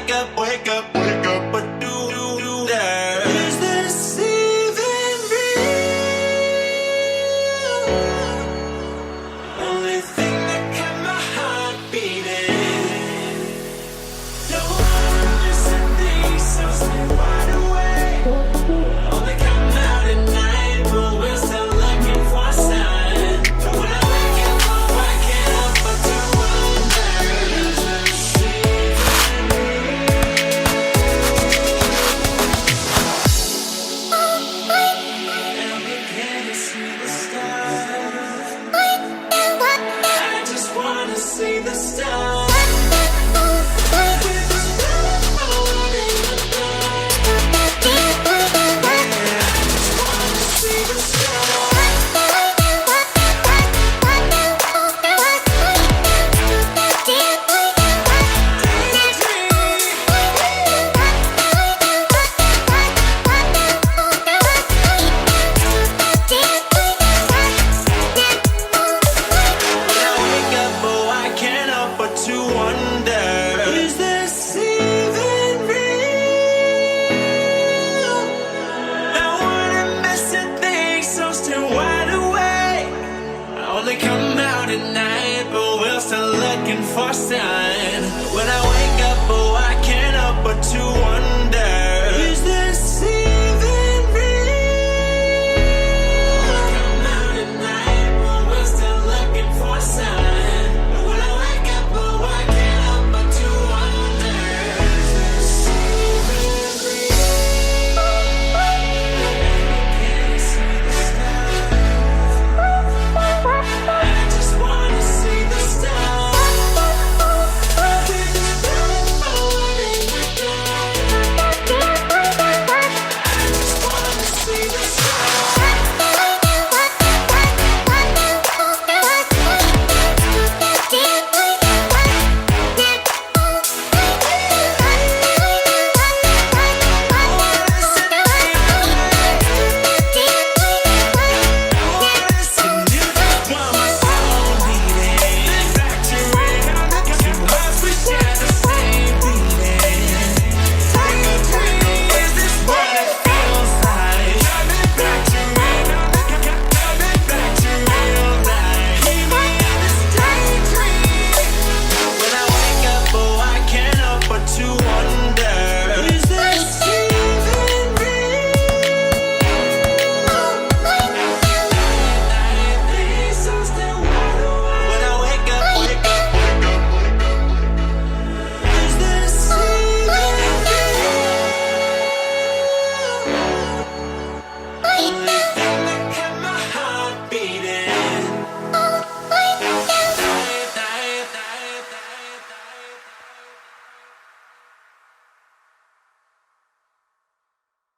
wake up, but do that. Is this even real? Only thing that kept my heart beating. Don't wanna miss a thing, so stay wide awake. Only come out at night, but we're still looking for a sign. But when I wake up, oh, I can't help but to wonder, is this even and begin to see the stars. I just wanna see the stars. With the moon in the dark. I just wanna see the stars. When I wake up, oh, I can't help but to wonder, is this even real? Don't wanna miss a thing, so stay wide awake. I only come out at night, but we're still looking for a sign. When I